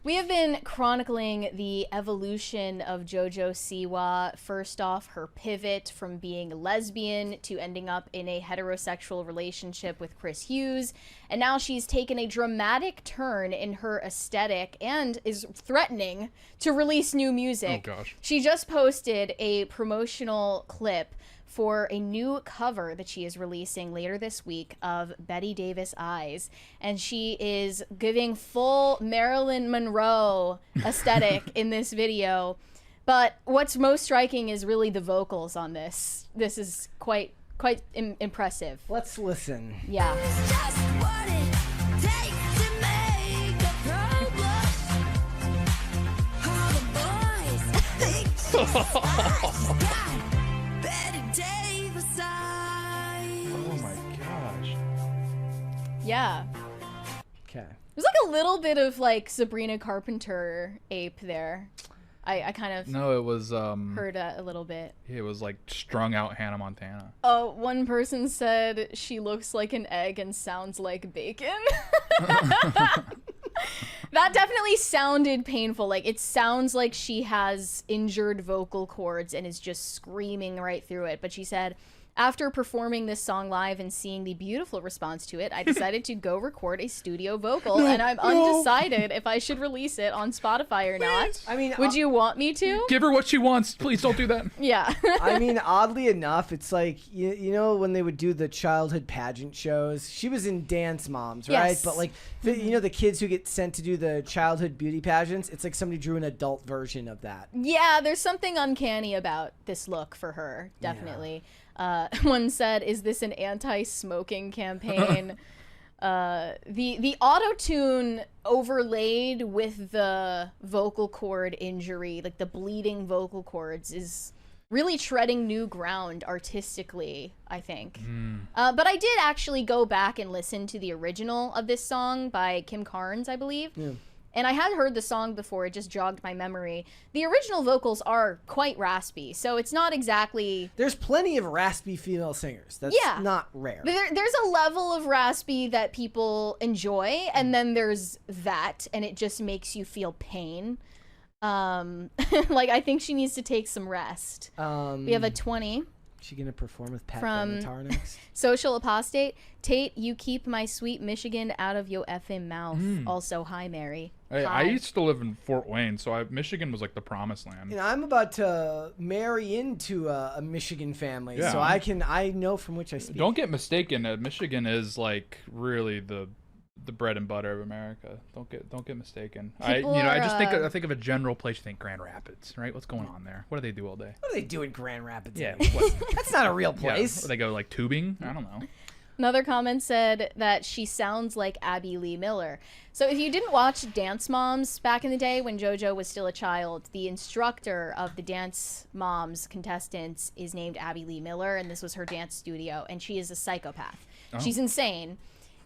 We have been chronicling the evolution of Jojo Siwa. First off, her pivot from being lesbian to ending up in a heterosexual relationship with Chris Hughes. And now she's taken a dramatic turn in her aesthetic and is threatening to release new music. Oh, gosh. She just posted a promotional clip for a new cover that she is releasing later this week of Betty Davis Eyes. And she is giving full Marilyn Monroe aesthetic in this video. But what's most striking is really the vocals on this. This is quite impressive. Let's listen. Yeah. Oh my gosh. Yeah. Okay. There's like a little bit of like Sabrina Carpenter ape there. I kind of No, it was heard a little bit. it was like strung out Hannah Montana. One person said she looks like an egg and sounds like bacon. That definitely sounded painful. Like, it sounds like she has injured vocal cords and is just screaming right through it. But she said, after performing this song live and seeing the beautiful response to it, I decided to go record a studio vocal, and I'm undecided if I should release it on Spotify or not. I mean, Would you want me to? Give her what she wants. Please don't do that. Yeah. I mean, oddly enough, it's like, you know when they would do the childhood pageant shows? She was in Dance Moms, right? Yes. But like, you know the kids who get sent to do the childhood beauty pageants? It's like somebody drew an adult version of that. Yeah, there's something uncanny about this look for her, definitely. One said, is this an anti-smoking campaign? The auto-tune overlaid with the vocal cord injury, like the bleeding vocal cords, is really treading new ground artistically, I think. But I did actually go back and listen to the original of this song by Kim Carnes, I believe. Yeah. And I had heard the song before, it just jogged my memory. The original vocals are quite raspy, so it's not exactly... There's plenty of raspy female singers. That's not rare. There's a level of raspy that people enjoy, and then there's that, and it just makes you feel pain. Like, I think she needs to take some rest. We have a 20. Is she gonna perform with Pat From Benatar next? Social Apostate. Tate, you keep my sweet Michigan out of your effing mouth. Also, hi, Mary. Hey, Hi. I used to live in Fort Wayne, so Michigan was like the promised land. You know, I'm about to marry into a Michigan family, Yeah. so I know from which I speak. Don't get mistaken. Michigan is like really the bread and butter of America. Don't get mistaken. I think of a general place. You think Grand Rapids, right? What's going on there? What do they do all day? What do they do in Grand Rapids? Yeah, anyway? what, That's not a real yeah, place. they go like tubing. I don't know. Another comment said that she sounds like Abby Lee Miller. So if you didn't watch Dance Moms back in the day when JoJo was still a child, the instructor of the Dance Moms contestants is named Abby Lee Miller, and this was her dance studio, and she is a psychopath. Oh. She's insane.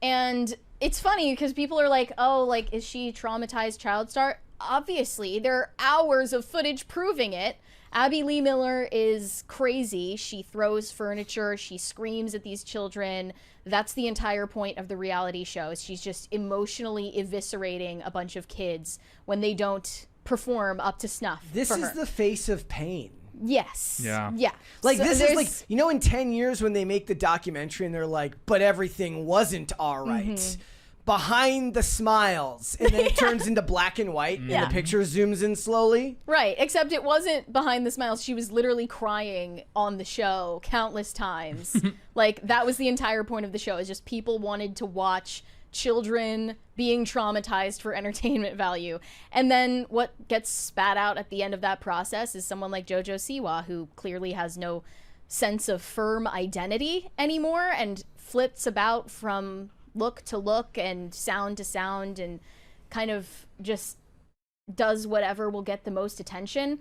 And it's funny because people are like, oh, like, is she traumatized child star? Obviously, there are hours of footage proving it. Abby Lee Miller is crazy. She throws furniture. She screams at these children. That's the entire point of the reality show. She's just emotionally eviscerating a bunch of kids when they don't perform up to snuff. This for is her. the face of pain. Yes. Yeah. Yeah. Like, So this is there's- like, you know, in 10 years when they make the documentary and they're like, but everything wasn't all right. Behind the smiles. And then it turns into black and white and the picture zooms in slowly. Right, except it wasn't behind the smiles. She was literally crying on the show countless times. Like, that was the entire point of the show, is just people wanted to watch children being traumatized for entertainment value. And then what gets spat out at the end of that process is someone like Jojo Siwa, who clearly has no sense of firm identity anymore and flits about from look to look and sound to sound and kind of just does whatever will get the most attention.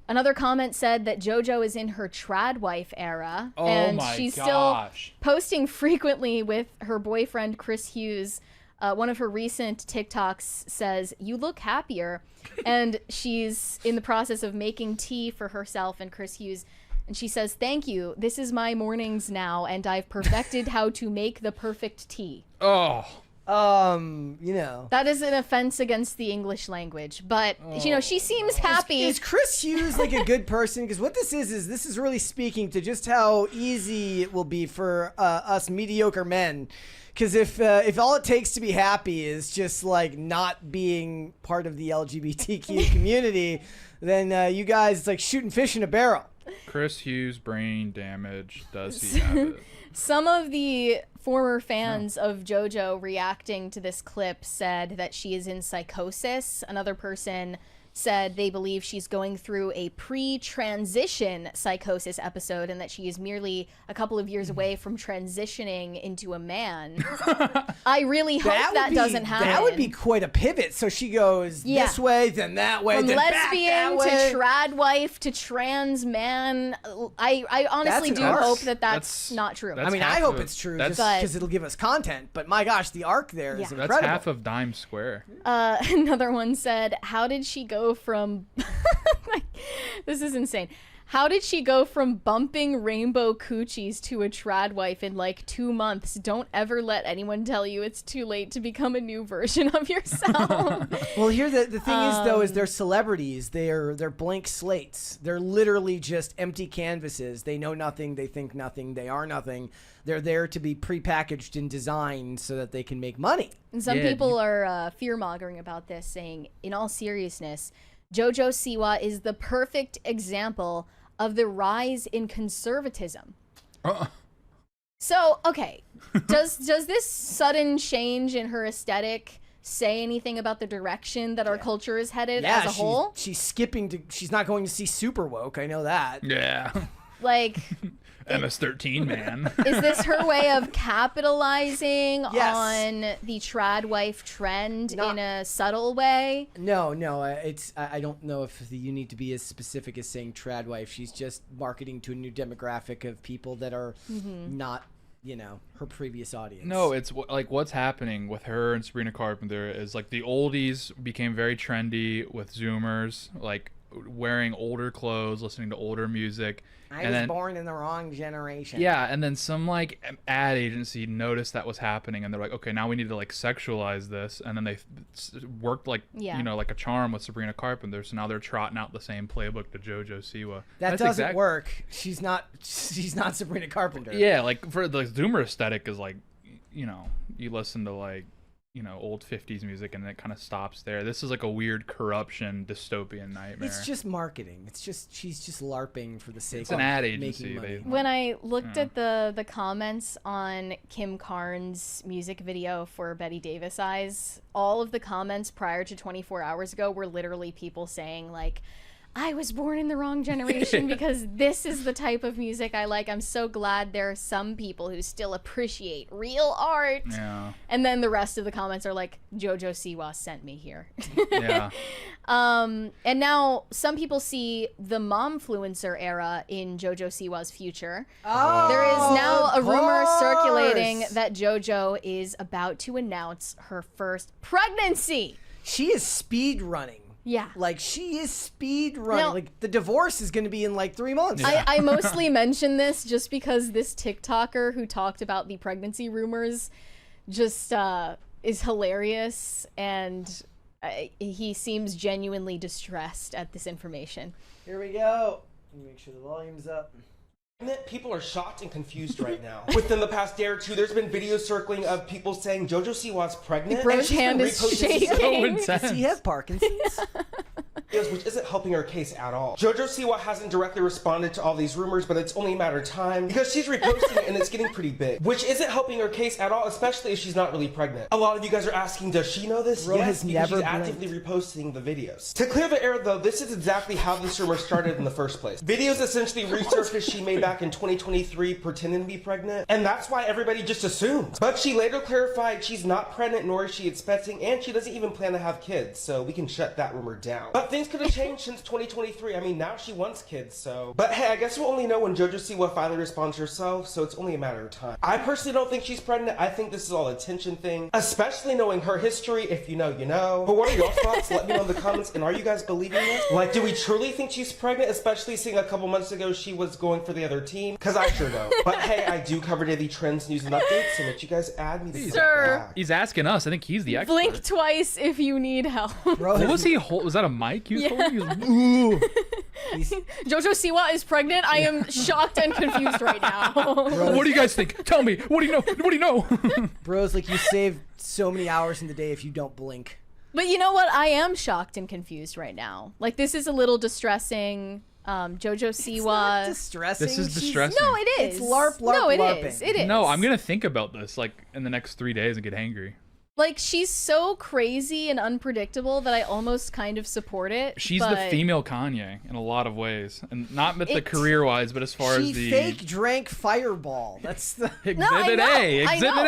Another comment said that JoJo is in her Tradwife era, and she's still posting frequently with her boyfriend Chris Hughes. One of her recent TikToks says, "You look happier," and she's in the process of making tea for herself and Chris Hughes. And she says, "Thank you. This is my mornings now, and I've perfected how to make the perfect tea." Oh. You know. That is an offense against the English language, but you know, she seems happy. Is Chris Hughes like a good person? Because what this is really speaking to just how easy it will be for us mediocre men. Because if all it takes to be happy is just like not being part of the LGBTQ community, then you guys, it's like shooting fish in a barrel. Chris Hughes brain damage. Does he have it? Some of the former fans of JoJo reacting to this clip said that she is in psychosis. Another person said they believe she's going through a pre-transition psychosis episode and that she is merely a couple of years away from transitioning into a man. I really hope that doesn't happen. That would be quite a pivot. So she goes this way, then that way, from then lesbian back that way. to tradwife to trans man. I honestly do hope that that's not true. I mean, I hope it's true just because it'll give us content. But my gosh, the arc there is incredible. That's half of Dime Square. Another one said, how did she go from this is insane. How did she go from bumping rainbow coochies to a tradwife in like 2 months? Don't ever let anyone tell you it's too late to become a new version of yourself. Well, here the thing is though, is they're celebrities. They're blank slates. They're literally just empty canvases. They know nothing. They think nothing. They are nothing. They're there to be prepackaged and designed so that they can make money. And some people are fear-mongering about this, saying, in all seriousness, Jojo Siwa is the perfect example of the rise in conservatism. So, okay, does this sudden change in her aesthetic say anything about the direction that our culture is headed as a whole? She's skipping to. She's not going to see Super Woke. I know that. Yeah. Like. MS-13 man. Is this her way of capitalizing on the tradwife trend in a subtle way? No. I don't know if you need to be as specific as saying tradwife. She's just marketing to a new demographic of people that are not, you know, her previous audience. No, it's like what's happening with her and Sabrina Carpenter is like the oldies became very trendy with Zoomers, like wearing older clothes, listening to older music. I was born in the wrong generation. Yeah, and then some like ad agency noticed that was happening, and they're like, okay, now we need to like sexualize this, and then they worked like you know, like a charm with Sabrina Carpenter. So now they're trotting out the same playbook to Jojo Siwa. That doesn't work. She's not Sabrina Carpenter. Yeah, like for the Zoomer aesthetic is like, you know, you listen to like, you know, old 50s music and it kind of stops there. This is like a weird corruption dystopian nightmare. It's just marketing. It's just she's just LARPing for the sake of an ad agency. making money. When I looked at the comments on Kim Carnes' music video for Betty Davis Eyes, all of the comments prior to 24 hours ago were literally people saying like, I was born in the wrong generation because this is the type of music I like. I'm so glad there are some people who still appreciate real art. Yeah. And then the rest of the comments are like, Jojo Siwa sent me here. Yeah. And now some people see the momfluencer era in Jojo Siwa's future. Oh, there is now a rumor circulating that Jojo is about to announce her first pregnancy. She is speed running. Yeah. Like, she is speed running. Now, like, the divorce is going to be in, like, 3 months. Yeah. I mostly mention this just because this TikToker who talked about the pregnancy rumors just is hilarious, and he seems genuinely distressed at this information. Here we go. Let me make sure the volume's up. People are shocked and confused right now. Within the past day or two, there's been videos circling of people saying Jojo Siwa's pregnant. Bro's hand is shaking. Does he have Parkinson's? Which isn't helping her case at all. Jojo Siwa hasn't directly responded to all these rumors, but it's only a matter of time because she's reposting it and it's getting pretty big, which isn't helping her case at all, especially if she's not really pregnant. A lot of you guys are asking, does she know this? Yes, because she's actively reposting the videos. To clear the air though, this is exactly how this rumor started in the first place. Videos essentially resurfaced she made back in 2023 pretending to be pregnant, and that's why everybody just assumed. But she later clarified she's not pregnant, nor is she expecting, and she doesn't even plan to have kids, so we can shut that rumor down. But things could have changed since 2023. I mean, now she wants kids, so. But hey, I guess we'll only know when Jojo Siwa finally responds herself, so it's only a matter of time. I personally don't think she's pregnant. I think this is all a tension thing, especially knowing her history. If you know, you know. But what are your thoughts? Let me know in the comments. And are you guys believing this? Like, do we truly think she's pregnant? Especially seeing a couple months ago she was going for the other team? Because I sure don't. But hey, I do cover daily trends, news, and updates, and let you guys add me to Sir. He's asking us. I think he's the expert. Blink twice if you need help. Bro, What was he holding? Was that a mic he was holding? He was like, ooh. Jojo Siwa is pregnant. I am shocked and confused right now. what do you guys think? Tell me. What do you know? What do you know? Bro's like, you save so many hours in the day if you don't blink. But you know what? I am shocked and confused right now. Like, this is a little distressing. Jojo Siwa. It's not distressing. This is She's- distressing. No, it is. It's LARP, No, it LARPing. is. It is. No, I'm gonna think about this like in the next 3 days and get angry. Like, she's so crazy and unpredictable that I almost kind of support it. She's the but female Kanye in a lot of ways, and not with the career-wise, but as far She as the fake drank Fireball. That's the. No, I Exhibit know, A. I Exhibit know.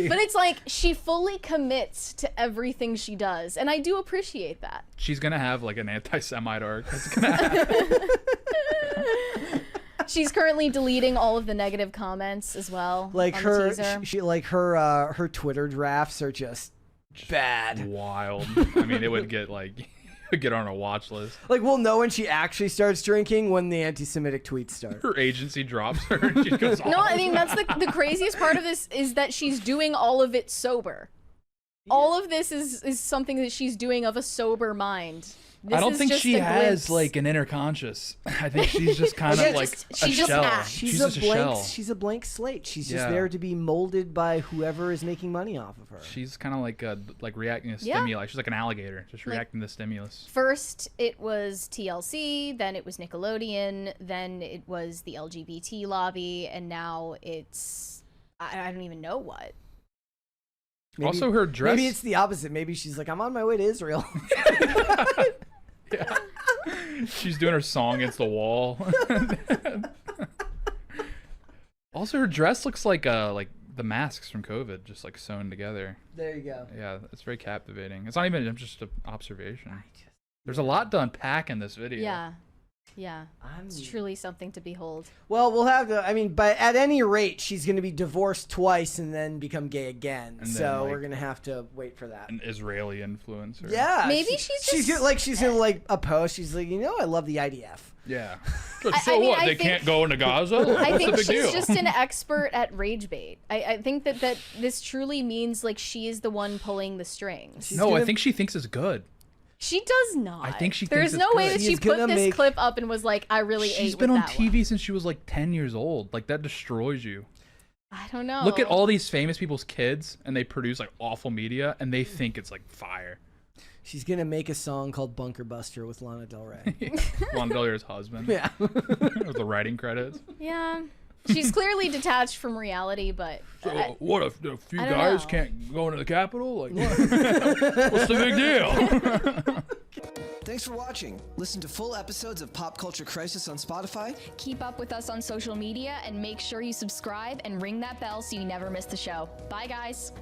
A. But it's like she fully commits to everything she does, and I do appreciate that. She's gonna have like an anti-Semite arc. That's gonna happen. She's currently deleting all of the negative comments as well. Like on the her, teaser. she like her Twitter drafts are just bad. Wild. I mean, it would get like get on a watch list. Like we'll know when she actually starts drinking when the anti-Semitic tweets start. Her agency drops her. And she goes No, off. I mean that's the craziest part of this is that she's doing all of it sober. All of this is something that she's doing of a sober mind. I don't is think just she a has glimpse. like an inner conscious. I think she's just kind of like a she just shell. acts. She's just a blank. She's a blank slate. She's just Yeah. there to be molded by whoever is making money off of her. She's kind of like reacting to Yeah. stimuli. She's like an alligator, just reacting to stimulus. First, it was TLC, then it was Nickelodeon, then it was the LGBT lobby, and now it's I don't even know what. Maybe- Also, her dress. Maybe it's the opposite. Maybe she's like, I'm on my way to Israel. Yeah. She's doing her song against the wall. Also, her dress looks like the masks from COVID, just like sewn together. There you go. Yeah, it's very captivating. It's not even just an observation. There's a lot to unpack in this video. Yeah. Yeah. It's truly something to behold. Well, we'll have to. I mean, but at any rate, she's going to be divorced twice and then become gay again. And so then, like, we're going to have to wait for that. An Israeli influencer. Yeah. Maybe she's just- she's gonna like a post. She's like, you know, I love the IDF. Yeah. I So mean, what? I They think- can't go into Gaza? I What's think the big she's deal? just an expert at rage bait. I think that this truly means like she is the one pulling the strings. No, I gonna- think she thinks it's good. She does not. I think she There's thinks no it's way good. that she She's put gonna this make- clip up and was like, I really She's ate been with on that TV one. since she was like 10 years old. Like, that destroys you. I don't know. Look at all these famous people's kids, and they produce like awful media, and they think it's like fire. She's gonna make a song called Bunker Buster with Lana Del Rey. Lana Del Rey's husband. Yeah. With the writing credits. Yeah. She's clearly detached from reality, but So, what if a few I don't guys know. can't go into the Capitol? Like, what? What's the big deal? Thanks for watching. Listen to full episodes of Pop Culture Crisis on Spotify. Keep up with us on social media and make sure you subscribe and ring that bell so you never miss the show. Bye, guys.